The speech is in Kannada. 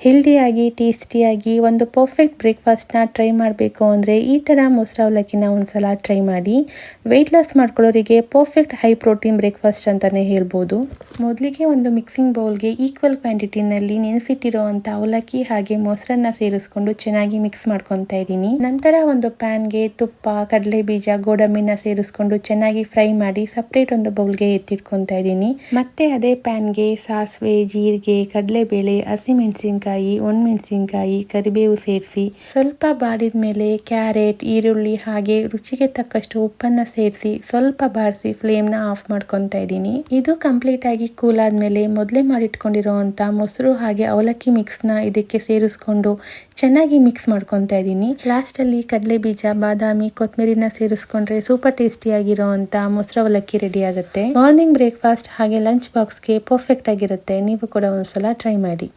ಹೆಲ್ದಿಯಾಗಿ ಟೇಸ್ಟಿಯಾಗಿ ಒಂದು ಪರ್ಫೆಕ್ಟ್ ಬ್ರೇಕ್ಫಾಸ್ಟ್ನ ಟ್ರೈ ಮಾಡಬೇಕು ಅಂದರೆ ಈ ಥರ ಮೊಸರು ಅವಲಕ್ಕಿನ ಒಂದ್ಸಲ ಟ್ರೈ ಮಾಡಿ. ವೆಯ್ಟ್ ಲಾಸ್ ಮಾಡ್ಕೊಳ್ಳೋರಿಗೆ ಪರ್ಫೆಕ್ಟ್ ಹೈ ಪ್ರೋಟೀನ್ ಬ್ರೇಕ್ಫಾಸ್ಟ್ ಅಂತಲೇ ಹೇಳ್ಬೋದು. ಮೊದಲಿಗೆ ಒಂದು ಮಿಕ್ಸಿಂಗ್ ಬೌಲ್ಗೆ ಈಕ್ವಲ್ ಕ್ವಾಂಟಿಟಿನಲ್ಲಿ ನೆನೆಸಿಟ್ಟಿರೋ ಅಂಥ ಅವಲಕ್ಕಿ ಹಾಗೆ ಮೊಸರನ್ನ ಸೇರಿಸ್ಕೊಂಡು ಚೆನ್ನಾಗಿ ಮಿಕ್ಸ್ ಮಾಡ್ಕೊತಾ ಇದ್ದೀನಿ. ನಂತರ ಒಂದು ಪ್ಯಾನ್ಗೆ ತುಪ್ಪ, ಕಡಲೆ ಬೀಜ, ಗೋಡಂಬಿನ ಸೇರಿಸ್ಕೊಂಡು ಚೆನ್ನಾಗಿ ಫ್ರೈ ಮಾಡಿ ಸಪ್ರೇಟ್ ಒಂದು ಬೌಲ್ಗೆ ಎತ್ತಿಟ್ಕೊತಾ ಇದ್ದೀನಿ. ಮತ್ತೆ ಅದೇ ಪ್ಯಾನ್ಗೆ ಸಾಸಿವೆ, ಜೀರಿಗೆ, ಕಡಲೆಬೇಳೆ, ಹಸಿಮೆಣಸಿನಕಾಯಿ, ಒಣಮೆಣಸಿನಕಾಯಿ, ಕರಿಬೇವು ಸೇರಿಸಿ ಸ್ವಲ್ಪ ಬಾಡಿದ ಮೇಲೆ ಕ್ಯಾರೆಟ್, ಈರುಳ್ಳಿ ಹಾಗೆ ರುಚಿಗೆ ತಕ್ಕಷ್ಟು ಉಪ್ಪನ್ನ ಸೇರಿಸಿ ಸ್ವಲ್ಪ ಬಾಡಿಸಿ ಫ್ಲೇಮ್ನ ಆಫ್ ಮಾಡ್ಕೊತಾ ಇದ್ದೀನಿ. ಇದು ಕಂಪ್ಲೀಟ್ ಆಗಿ ಕೂಲ್ ಆದ್ಮೇಲೆ ಮೊದಲೇ ಮಾಡಿಟ್ಕೊಂಡಿರೋಂಥ ಮೊಸರು ಹಾಗೆ ಅವಲಕ್ಕಿ ಮಿಕ್ಸ್ನ ಇದಕ್ಕೆ ಸೇರಿಸ್ಕೊಂಡು ಚೆನ್ನಾಗಿ ಮಿಕ್ಸ್ ಮಾಡ್ಕೊತಾ ಇದ್ದೀನಿ. ಲಾಸ್ಟಲ್ಲಿ ಕಡಲೆ ಬೀಜ, ಬಾದಾಮಿ, ಕೊತ್ತಂಬರಿನ ಸೇರಿಸ್ಕೊಂಡ್ರೆ ಸೂಪರ್ ಟೇಸ್ಟಿಯಾಗಿರೋ ಅಂಥ ಮೊಸರು ಅವಲಕ್ಕಿ ರೆಡಿ ಆಗುತ್ತೆ. ಮಾರ್ನಿಂಗ್ ಬ್ರೇಕ್ಫಾಸ್ಟ್ ಹಾಗೆ ಲಂಚ್ ಬಾಕ್ಸ್ಗೆ ಪರ್ಫೆಕ್ಟ್ ಆಗಿರುತ್ತೆ. ನೀವು ಕೂಡ ಒಂದ್ಸಲ ಟ್ರೈ ಮಾಡಿ.